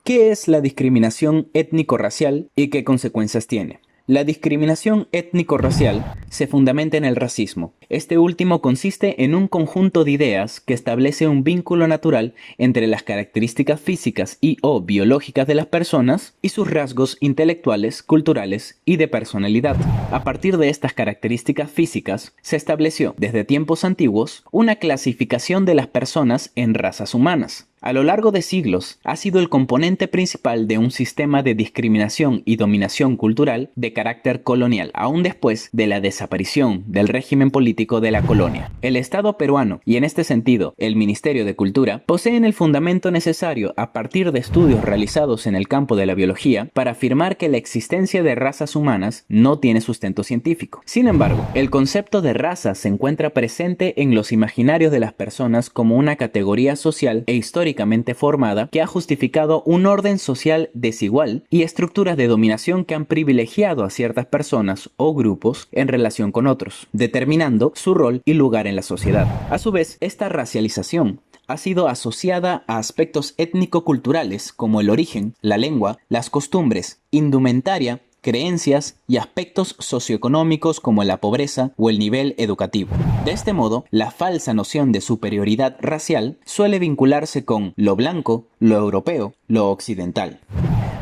¿Qué es la discriminación étnico-racial y qué consecuencias tiene? La discriminación étnico-racial se fundamenta en el racismo. Este último consiste en un conjunto de ideas que establece un vínculo natural entre las características físicas y o biológicas de las personas y sus rasgos intelectuales, culturales y de personalidad. A partir de estas características físicas, se estableció desde tiempos antiguos una clasificación de las personas en razas humanas. A lo largo de siglos, ha sido el componente principal de un sistema de discriminación y dominación cultural de carácter colonial, aún después de la desaparición del régimen político de la colonia. El Estado peruano, y en este sentido el Ministerio de Cultura, poseen el fundamento necesario a partir de estudios realizados en el campo de la biología para afirmar que la existencia de razas humanas no tiene sustento científico. Sin embargo, el concepto de raza se encuentra presente en los imaginarios de las personas como una categoría social e histórica formada que ha justificado un orden social desigual y estructuras de dominación que han privilegiado a ciertas personas o grupos en relación con otros, determinando su rol y lugar en la sociedad. A su vez, esta racialización ha sido asociada a aspectos étnico-culturales como el origen, la lengua, las costumbres, indumentaria, creencias y aspectos socioeconómicos como la pobreza o el nivel educativo. De este modo, la falsa noción de superioridad racial suele vincularse con lo blanco, lo europeo, lo occidental.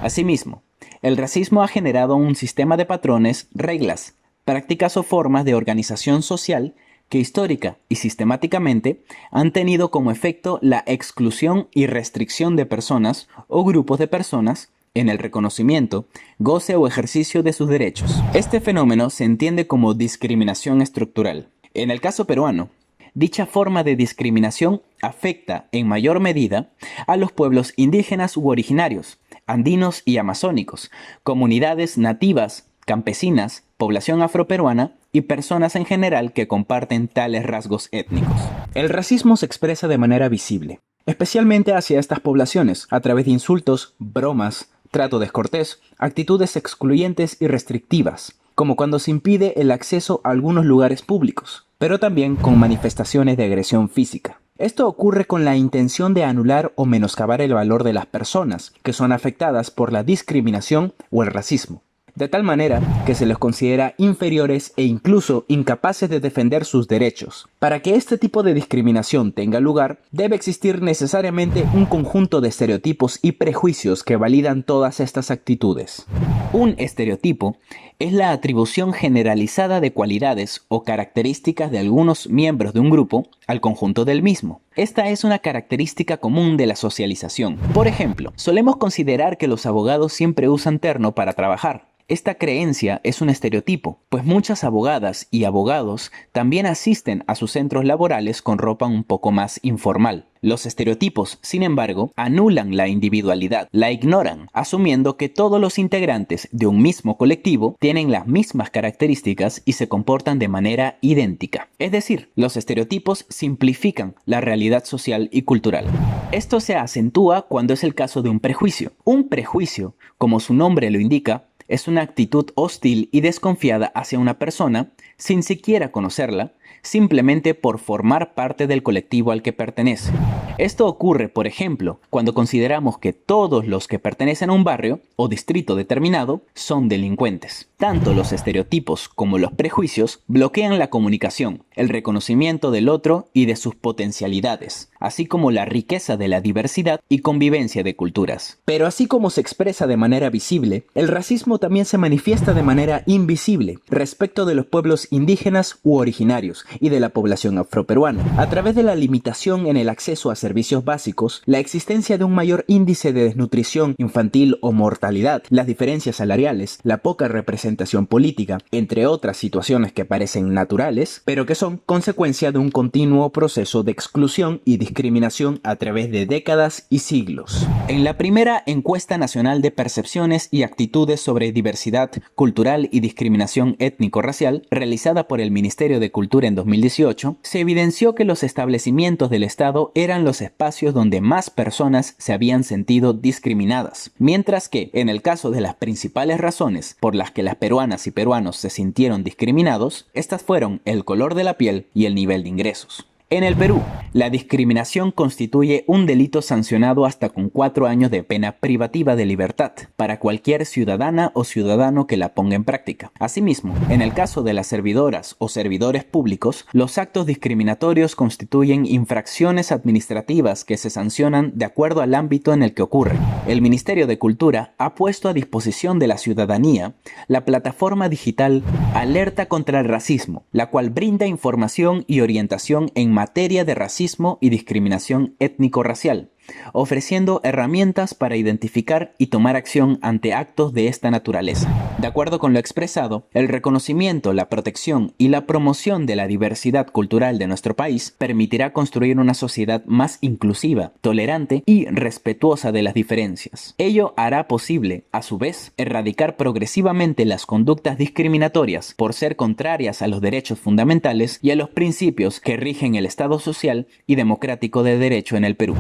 Asimismo, el racismo ha generado un sistema de patrones, reglas, prácticas o formas de organización social que histórica y sistemáticamente han tenido como efecto la exclusión y restricción de personas o grupos de personas en el reconocimiento, goce o ejercicio de sus derechos. Este fenómeno se entiende como discriminación estructural. En el caso peruano, dicha forma de discriminación afecta en mayor medida a los pueblos indígenas u originarios, andinos y amazónicos, comunidades nativas, campesinas, población afroperuana y personas en general que comparten tales rasgos étnicos. El racismo se expresa de manera visible, especialmente hacia estas poblaciones, a través de insultos, bromas, trato descortés, actitudes excluyentes y restrictivas, como cuando se impide el acceso a algunos lugares públicos, pero también con manifestaciones de agresión física. Esto ocurre con la intención de anular o menoscabar el valor de las personas que son afectadas por la discriminación o el racismo, de tal manera que se les considera inferiores e incluso incapaces de defender sus derechos. Para que este tipo de discriminación tenga lugar, debe existir necesariamente un conjunto de estereotipos y prejuicios que validan todas estas actitudes. Un estereotipo es la atribución generalizada de cualidades o características de algunos miembros de un grupo al conjunto del mismo. Esta es una característica común de la socialización. Por ejemplo, solemos considerar que los abogados siempre usan terno para trabajar. Esta creencia es un estereotipo, pues muchas abogadas y abogados también asisten a sus centros laborales con ropa un poco más informal. Los estereotipos, sin embargo, anulan la individualidad, la ignoran, asumiendo que todos los integrantes de un mismo colectivo tienen las mismas características y se comportan de manera idéntica. Es decir, los estereotipos simplifican la realidad social y cultural. Esto se acentúa cuando es el caso de un prejuicio. Un prejuicio, como su nombre lo indica, es una actitud hostil y desconfiada hacia una persona sin siquiera conocerla, simplemente por formar parte del colectivo al que pertenece. Esto ocurre, por ejemplo, cuando consideramos que todos los que pertenecen a un barrio o distrito determinado son delincuentes. Tanto los estereotipos como los prejuicios bloquean la comunicación, el reconocimiento del otro y de sus potencialidades, así como la riqueza de la diversidad y convivencia de culturas. Pero así como se expresa de manera visible, el racismo también se manifiesta de manera invisible respecto de los pueblos indígenas u originarios y de la población afroperuana, a través de la limitación en el acceso a servicios básicos, la existencia de un mayor índice de desnutrición infantil o mortalidad, las diferencias salariales, la poca representación política, entre otras situaciones que parecen naturales, pero que son consecuencia de un continuo proceso de exclusión y discriminación a través de décadas y siglos. En la primera encuesta nacional de percepciones y actitudes sobre diversidad cultural y discriminación étnico-racial, realizada por el Ministerio de Cultura en 2018, se evidenció que los establecimientos del Estado eran los espacios donde más personas se habían sentido discriminadas, mientras que, en el caso de las principales razones por las que las peruanas y peruanos se sintieron discriminados, estas fueron el color de la piel y el nivel de ingresos. En el Perú, la discriminación constituye un delito sancionado hasta con 4 años de pena privativa de libertad para cualquier ciudadana o ciudadano que la ponga en práctica. Asimismo, en el caso de las servidoras o servidores públicos, los actos discriminatorios constituyen infracciones administrativas que se sancionan de acuerdo al ámbito en el que ocurren. El Ministerio de Cultura ha puesto a disposición de la ciudadanía la plataforma digital Alerta contra el Racismo, la cual brinda información y orientación en materia de racismo y discriminación étnico-racial, ofreciendo herramientas para identificar y tomar acción ante actos de esta naturaleza. De acuerdo con lo expresado, el reconocimiento, la protección y la promoción de la diversidad cultural de nuestro país permitirá construir una sociedad más inclusiva, tolerante y respetuosa de las diferencias. Ello hará posible, a su vez, erradicar progresivamente las conductas discriminatorias por ser contrarias a los derechos fundamentales y a los principios que rigen el Estado social y democrático de derecho en el Perú.